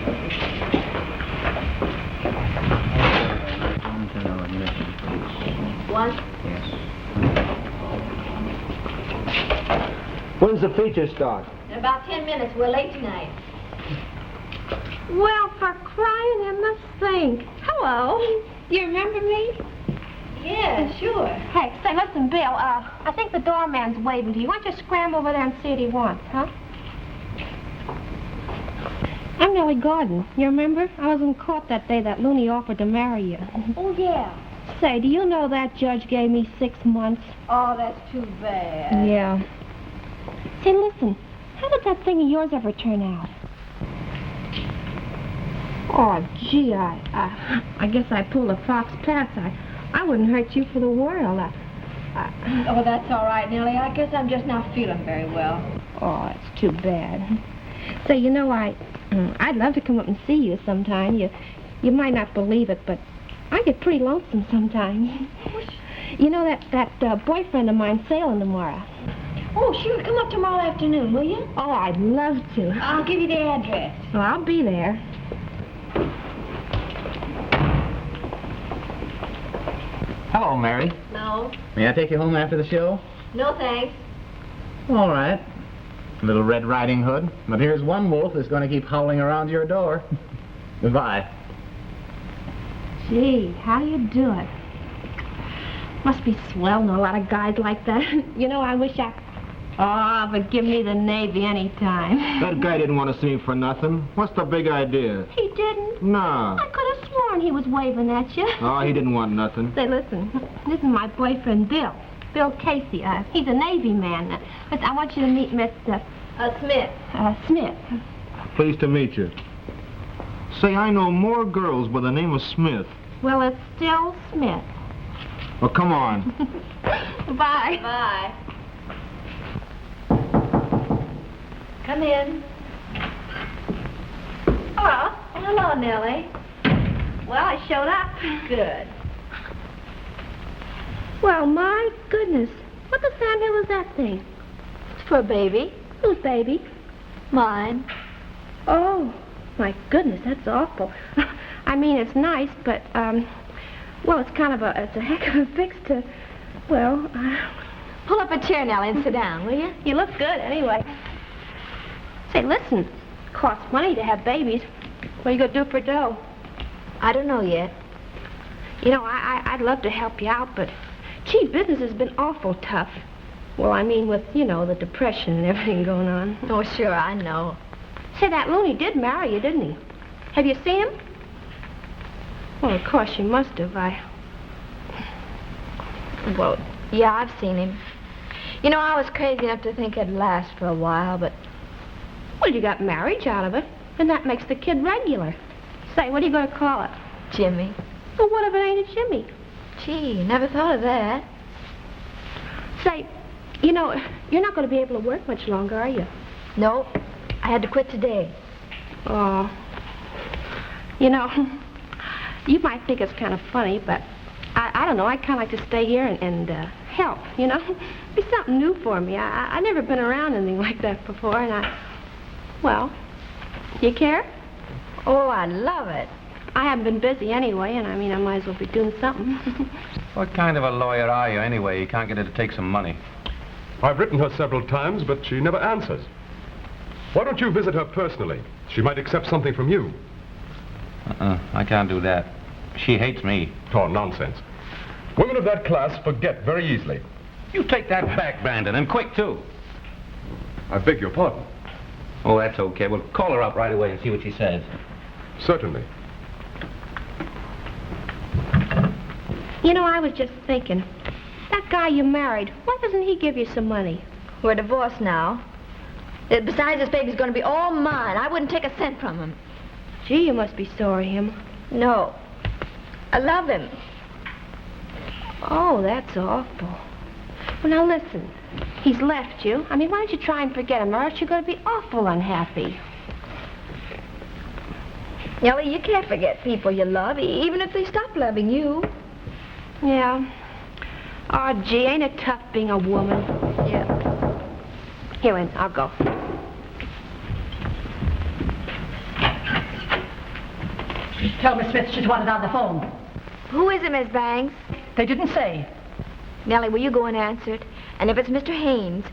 What? Yes. When's the feature start? In about 10 minutes. We're late tonight. Well, for crying in the sink. Hello. Do you remember me? Yeah, sure. Hey, say, listen, Bill, I think the doorman's waving to you. Why don't you scram over there and see what he wants, huh? I'm Nellie Gordon. You remember? I was in court that day that Looney offered to marry you. Oh, yeah. Say, do you know that judge gave me 6 months? Oh, that's too bad. Yeah. Say, listen, how did that thing of yours ever turn out? Oh, gee, I guess I pulled a fox pass. I wouldn't hurt you for the world. Oh, that's all right, Nellie. I guess I'm just not feeling very well. Oh, it's too bad. Say, you know, I'd love to come up and see you sometime. You might not believe it, but I get pretty lonesome sometimes. You know that boyfriend of mine sailing tomorrow. Oh, sure. Come up tomorrow afternoon, will you? Oh, I'd love to. I'll give you the address. Well, I'll be there. Hello, Mary. No. May I take you home after the show? No, thanks. All right. Little Red Riding Hood. But here's one wolf that's going to keep howling around your door. Goodbye. Gee, how do you do it? Must be swell knowing a lot of guys like that. You know, I wish I... Oh, but give me the Navy any time. That guy didn't want to see me for nothing. What's the big idea? He didn't? Nah. I could have sworn he was waving at you. Oh, he didn't want nothing. Say, listen, this is my boyfriend, Bill. Bill Casey. He's a Navy man. I want you to meet Miss... Smith. Smith. Pleased to meet you. Say, I know more girls by the name of Smith. Well, it's still Smith. Well, come on. Bye. Bye. Come in. Hello. Hello, Nellie. Well, I showed up. Good. Well, my goodness. What the hell is that thing? It's for a baby. Whose baby? Mine. Oh, my goodness, that's awful. I mean, it's nice, but, well, it's a heck of a fix to, well, Pull up a chair, Nellie, and sit down, will you? You look good, anyway. Say, listen, it costs money to have babies. What are you going to do for dough? I don't know yet. You know, I'd love to help you out, but, gee, business has been awful tough. Well, I mean, with, you know, the depression and everything going on. Oh, sure, I know. Say, that Looney did marry you, didn't he? Have you seen him? Well, of course you must have. Well, yeah, I've seen him. You know, I was crazy enough to think it'd last for a while, but... Well, you got marriage out of it, and that makes the kid regular. Say, what are you going to call it? Jimmie. Well, what if it ain't a Jimmie? Gee, never thought of that. Say, you know, you're not going to be able to work much longer, are you? No, I had to quit today. Oh. You know, you might think it's kind of funny, but I don't know. I'd kind of like to stay here and help, you know? It's something new for me. I've never been around anything like that before, and well, you care? Oh, I love it. I haven't been busy anyway, and I mean, I might as well be doing something. What kind of a lawyer are you, anyway? You can't get her to take some money. I've written her several times, but she never answers. Why don't you visit her personally? She might accept something from you. I can't do that. She hates me. Oh, nonsense. Women of that class forget very easily. You take that back, Brandon, and quick, too. I beg your pardon. Oh, that's okay. We'll call her up right away and see what she says. Certainly. You know, I was just thinking, that guy you married, why doesn't he give you some money? We're divorced now. Besides, this baby's going to be all mine. I wouldn't take a cent from him. Gee, you must be sorry him. No. I love him. Oh, that's awful. Well, now listen. He's left you. I mean, why don't you try and forget him, or else you're going to be awful unhappy. Nellie, you can't forget people you love, even if they stop loving you. Yeah. Oh, gee, ain't it tough being a woman? Yeah. Here, Win, I'll go. Tell Miss Smith she's wanted on the phone. Who is it, Miss Banks? They didn't say. Nellie, will you go and answer it? And if it's Mr. Haines,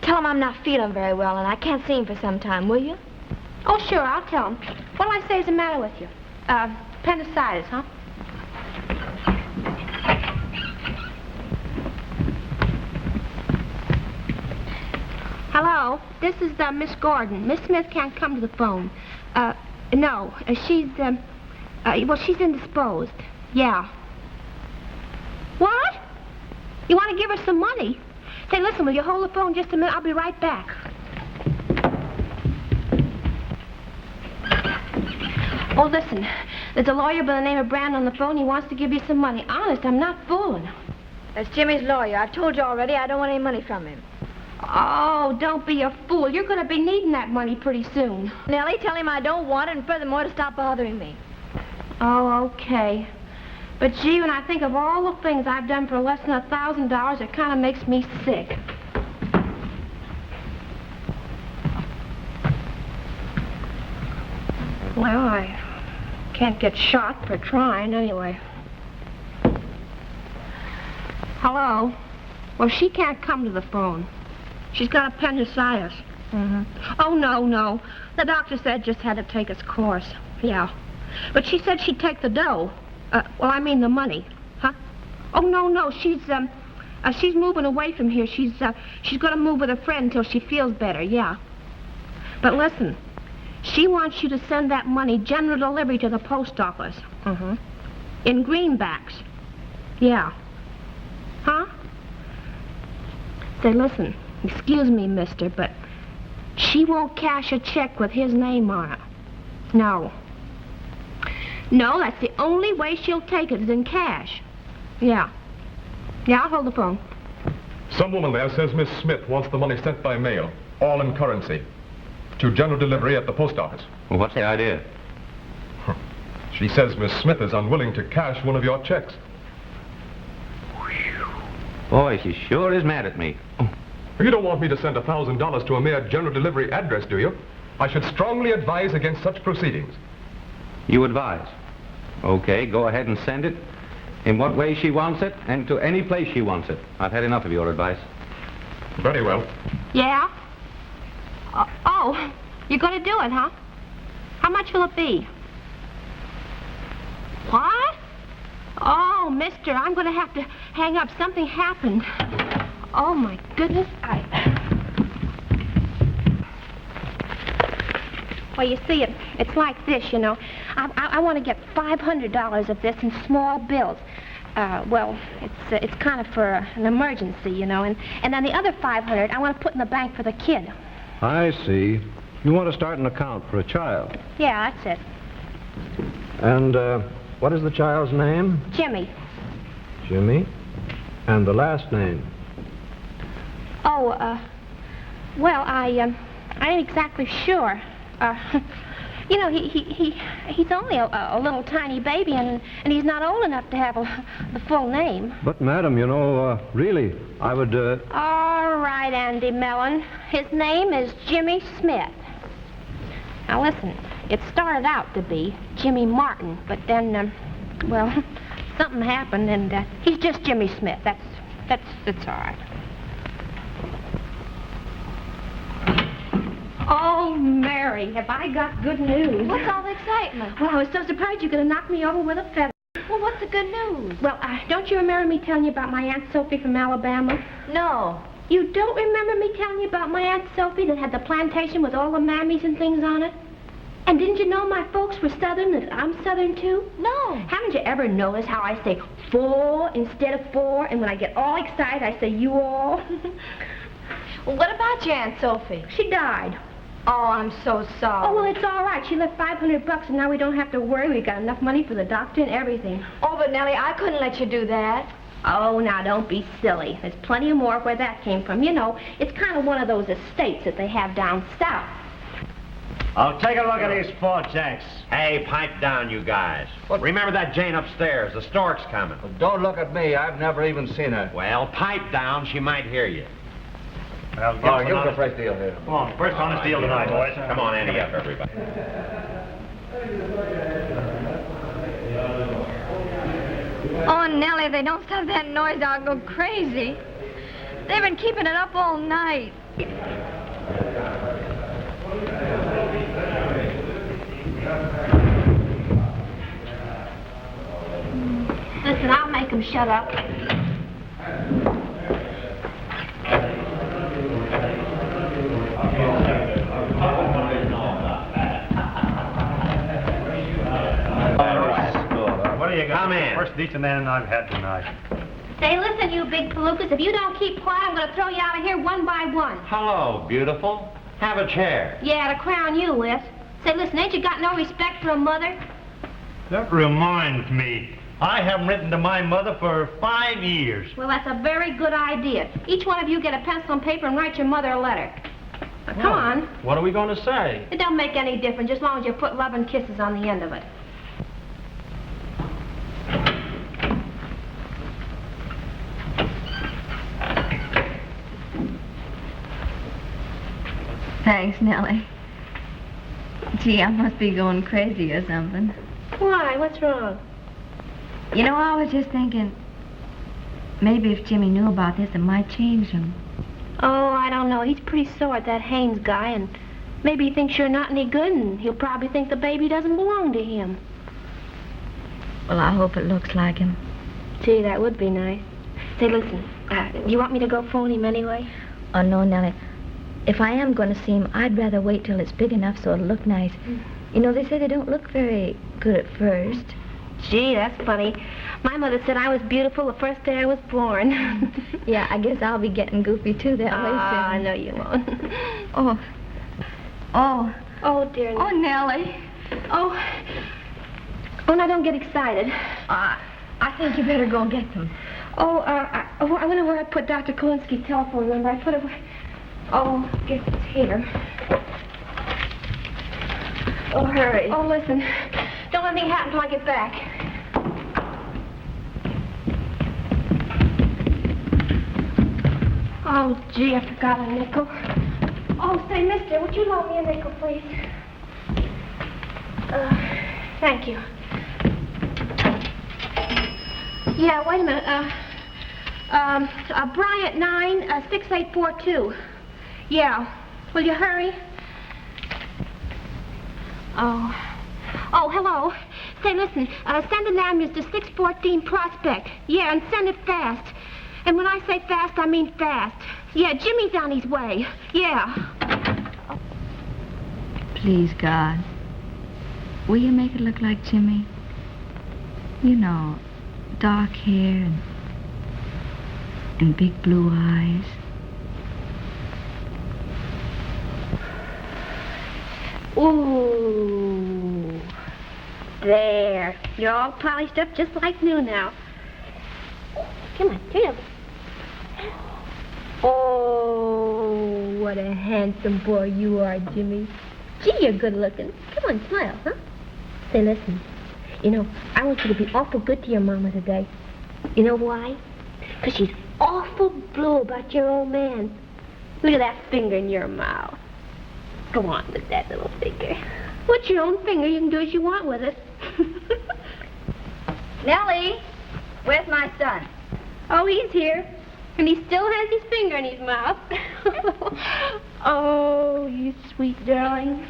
tell him I'm not feeling very well and I can't see him for some time, will you? Oh, sure, I'll tell him. What'll I say is the matter with you? Appendicitis, huh? Hello, this is Miss Gordon. Miss Smith can't come to the phone. No, she's she's indisposed. Yeah. What? You want to give her some money? Say, listen, will you hold the phone just a minute? I'll be right back. Oh, listen, there's a lawyer by the name of Brand on the phone. He wants to give you some money. Honest, I'm not fooling. That's Jimmie's lawyer. I've told you already I don't want any money from him. Oh, don't be a fool. You're going to be needing that money pretty soon. Nellie, tell him I don't want it, and furthermore, to stop bothering me. Oh, okay. But, gee, when I think of all the things I've done for less than $1,000, it kind of makes me sick. Well, I can't get shot for trying, anyway. Hello? Well, she can't come to the phone. She's got appendicitis. Mm-hmm. Oh, no. The doctor said just had to take its course. Yeah. But she said she'd take the dough. Well, I mean the money. Huh? Oh, no. She's moving away from here. She's going to move with a friend until she feels better, yeah. But listen, she wants you to send that money general delivery to the post office. Mm-hmm. In greenbacks. Yeah. Huh? Say, listen, excuse me, mister, but she won't cash a check with his name on it. No. No, that's the only way she'll take it is in cash. Yeah. Yeah, I'll hold the phone. Some woman there says Miss Smith wants the money sent by mail, all in currency, to general delivery at the post office. Well, what's the idea? She says Miss Smith is unwilling to cash one of your checks. Boy, she sure is mad at me. You don't want me to send $1,000 to a mere general delivery address, do you? I should strongly advise against such proceedings. You advise? Okay, go ahead and send it in what way she wants it and to any place she wants it. I've had enough of your advice. Very well. Yeah? Oh, you're going to do it, huh? How much will it be? What? Oh, mister, I'm going to have to hang up. Something happened. Oh, my goodness. Well, you see, it's like this, you know. I want to get $500 of this in small bills. Well, it's kind of for an emergency, you know. And then the other $500 I want to put in the bank for the kid. I see. You want to start an account for a child. Yeah, that's it. And, what is the child's name? Jimmie. Jimmie. And the last name? Oh, well, I ain't exactly sure. You know, he's only a little tiny baby, and he's not old enough to have the full name. But, madam, you know, really, I would, All right, Andy Mellon. His name is Jimmie Smith. Now, listen, it started out to be Jimmie Martin, but then, well, something happened, and he's just Jimmie Smith. That's all right. Oh, Mary, have I got good news. What's all the excitement? Well, I was so surprised you could have knocked me over with a feather. Well, what's the good news? Well, don't you remember me telling you about my Aunt Sophie from Alabama? No. You don't remember me telling you about my Aunt Sophie that had the plantation with all the mammies and things on it? And didn't you know my folks were Southern, that I'm Southern, too? No. Haven't you ever noticed how I say four instead of four, and when I get all excited, I say you all? Well, what about your Aunt Sophie? She died. Oh, I'm so sorry. Oh, well, it's all right. She left $500, and now we don't have to worry. We got enough money for the doctor and everything. Oh, but Nellie, I couldn't let you do that. Oh, now, don't be silly. There's plenty of more where that came from. You know, it's kind of one of those estates that they have down south. Oh, take a look at these 4 checks. Hey, pipe down, you guys. Remember that Jane upstairs. The stork's coming. Well, don't look at me. I've never even seen her. Well, pipe down. She might hear you. Well, Give us a fresh deal here. Come on, first honest deal tonight, boys. Come on, ante up, everybody. Oh, Nellie, they don't stop that noise, I'll go crazy. They've been keeping it up all night. Listen, I'll make them shut up. What do you got? Come in. First decent man I've had tonight. Say, listen, you big palookas, if you don't keep quiet, I'm going to throw you out of here one by one. Hello, beautiful. Have a chair. Yeah, to crown you with. Say, listen, ain't you got no respect for a mother? That reminds me. I haven't written to my mother for 5 years. Well, that's a very good idea. Each one of you get a pencil and paper and write your mother a letter. Now, come on. What are we going to say? It don't make any difference, just as long as you put love and kisses on the end of it. Thanks, Nellie. Gee, I must be going crazy or something. Why? What's wrong? You know, I was just thinking, maybe if Jimmie knew about this, it might change him. Oh, I don't know. He's pretty sore at that Haines guy, and maybe he thinks you're not any good, and he'll probably think the baby doesn't belong to him. Well, I hope it looks like him. Gee, that would be nice. Say, listen, you want me to go phone him anyway? Oh, no, Nellie. If I am going to see him, I'd rather wait till it's big enough so it'll look nice. You know, they say they don't look very good at first. Gee, that's funny. My mother said I was beautiful the first day I was born. Yeah, I guess I'll be getting goofy, too, that way soon. I know you won't. Oh, dear. Oh, Nellie. Oh, now don't get excited. I think you better go and get them. I wonder where I put Dr. Kolinsky's telephone number. I put it where... Oh, I guess it's here. Oh, hurry. Oh, listen. Don't let anything happen till I get back. Oh, gee, I forgot a nickel. Oh, say, mister, would you loan me a nickel, please? Thank you. Yeah, wait a minute. Bryant 9, 6842. Yeah. Will you hurry? Oh, hello. Say, listen, send an ambulance to 614 Prospect. Yeah, and send it fast. And when I say fast, I mean fast. Yeah, Jimmie's on his way. Yeah. Please, God, will you make it look like Jimmie? You know, dark hair and big blue eyes. Ooh. There. You're all polished up just like new now. Come on, turn up. Oh, what a handsome boy you are, Jimmie. Gee, you're good looking. Come on, smile, huh? Say, listen. You know, I want you to be awful good to your mama today. You know why? Because she's awful blue about your old man. Look at that finger in your mouth. Go on with that little finger. What's your own finger? You can do as you want with it. Nellie, where's my son? Oh, he's here. And he still has his finger in his mouth. Oh, you sweet darling.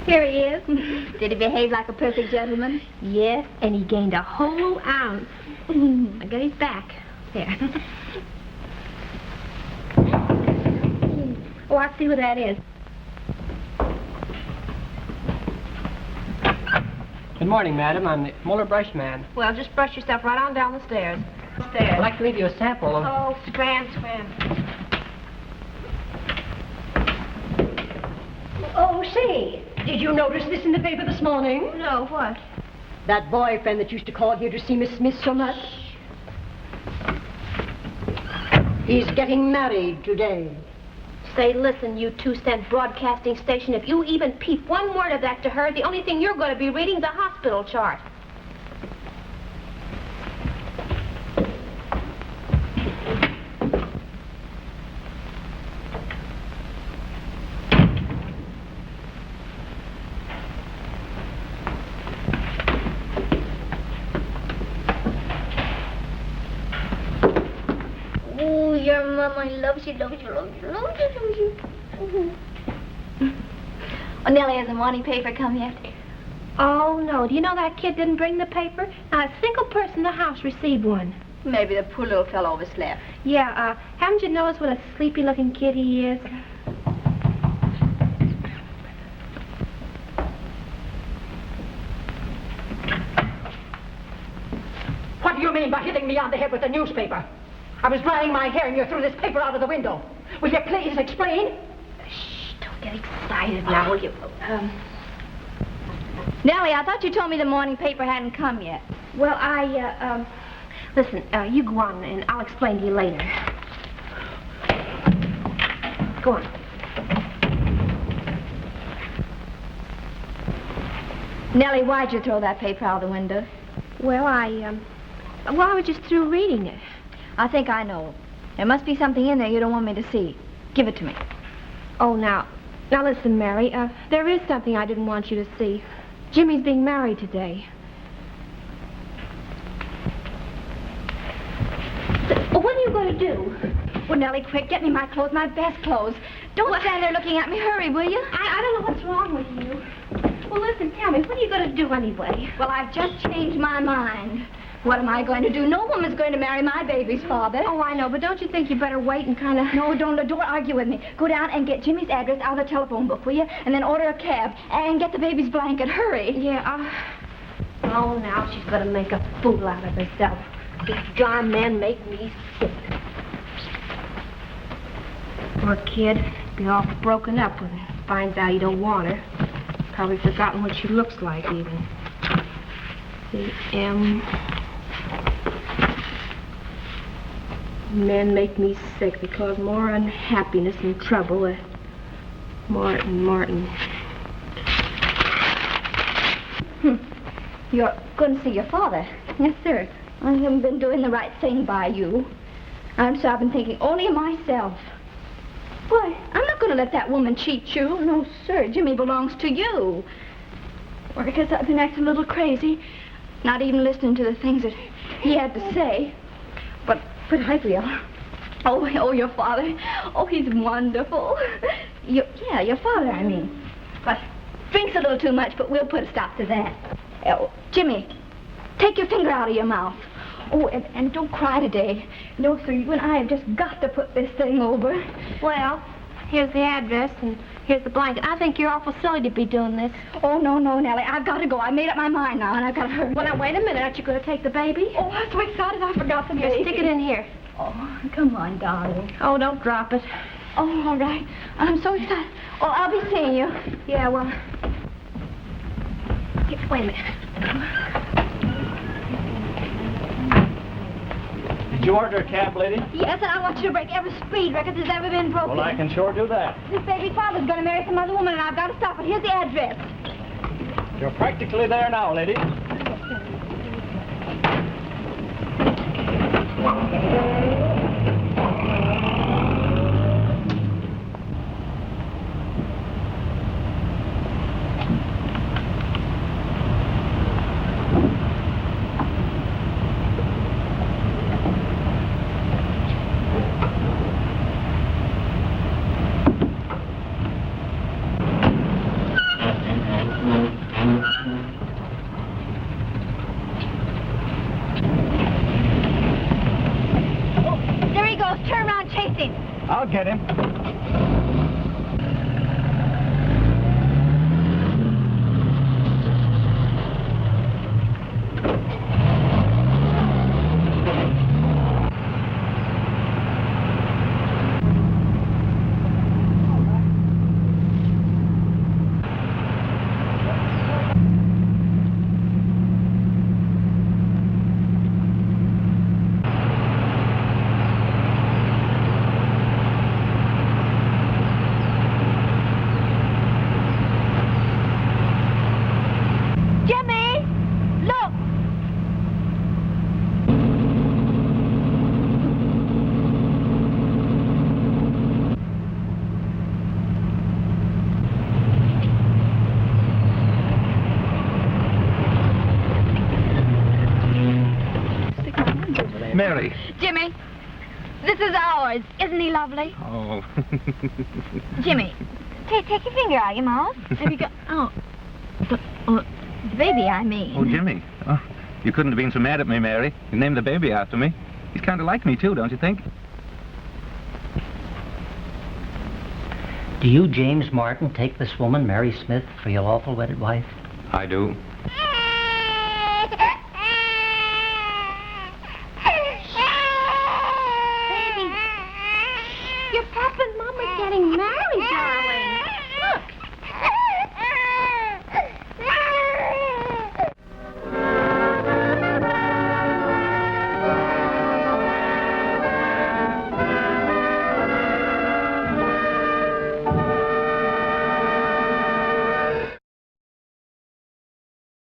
Here he is. Did he behave like a perfect gentleman? Yes, and he gained a whole ounce. I got his back. There. Oh, I see what that is. Good morning, madam. I'm the Muller brush man. Well, just brush yourself right on down the stairs. I'd like to leave you a sample of... Oh, scram. Oh, say, did you notice this in the paper this morning? No, what? That boyfriend that used to call here to see Miss Smith so much. He's getting married today. Say, listen, you 2-cent broadcasting station, if you even peep one word of that to her, the only thing you're going to be reading is a hospital chart. Oh, your mama loves you. Oh, Nellie, has the morning paper come yet? Oh, no. Do you know that kid didn't bring the paper? Not a single person in the house received one. Maybe the poor little fellow overslept. Yeah, haven't you noticed what a sleepy-looking kid he is? What do you mean by hitting me on the head with the newspaper? I was drying my hair and you threw this paper out of the window. Will you please explain? Shh, don't get excited now, will you? Nellie, I thought you told me the morning paper hadn't come yet. Well, listen, you go on and I'll explain to you later. Go on. Nellie, why'd you throw that paper out the window? Well, I was just through reading it. I think I know. There must be something in there you don't want me to see. Give it to me. Oh, now listen, Mary, there is something I didn't want you to see. Jimmie's being married today. What are you going to do? Well, Nellie, quick, get me my clothes, my best clothes. Don't stand there looking at me. Hurry, will you? I don't know what's wrong with you. Well, listen, tell me, what are you going to do anyway? Well, I've just changed my mind. What am I going to do? No woman's going to marry my baby's father. Oh, I know, but don't you think you better wait and kind of... No, don't argue with me. Go down and get Jimmie's address out of the telephone book, will you? And then order a cab and get the baby's blanket. Hurry. Yeah, Oh, now she's going to make a fool out of herself. These darn men make me sick. Poor kid. Be all broken up when he finds out you don't want her. Probably forgotten what she looks like, even. C.M. Men make me sick. They cause more unhappiness and trouble. Martin. You're going to see your father? Yes, sir. I haven't been doing the right thing by you. I've been thinking only of myself. Why, I'm not going to let that woman cheat you. No, sir. Jimmie belongs to you. Or because I've been acting a little crazy, not even listening to the things that he had to say. But I will. Oh, your father. Oh, he's wonderful. Your father, I mean. But drinks a little too much, but we'll put a stop to that. Oh, Jimmie, take your finger out of your mouth. Oh, and don't cry today. No, sir, you and I have just got to put this thing over. Well, here's the address and here's the blanket. I think you're awful silly to be doing this. Oh, no, Nellie. I've got to go. I made up my mind now, and I've got to hurry. Well, now, wait a minute. Aren't you going to take the baby? Oh, I'm so excited I forgot the baby. Stick it in here. Oh, come on, darling. Oh, don't drop it. Oh, all right. I'm so excited. Oh, I'll be seeing you. Yeah, well... Here, wait a minute. Did you order a cab, lady? Yes, and I want you to break every speed record that's ever been broken. Well, I can sure do that. This baby's father's going to marry some other woman, and I've got to stop it. Here's the address. You're practically there now, lady. get him. Mary. Jimmie, this is ours. Isn't he lovely? Oh. Jimmie, take your finger out of your mouth. Have you got... Oh. The baby, I mean. Oh, Jimmie. Oh, you couldn't have been so mad at me, Mary. You named the baby after me. He's kind of like me, too, don't you think? Do you, James Martin, take this woman, Mary Smith, for your lawful wedded wife? I do.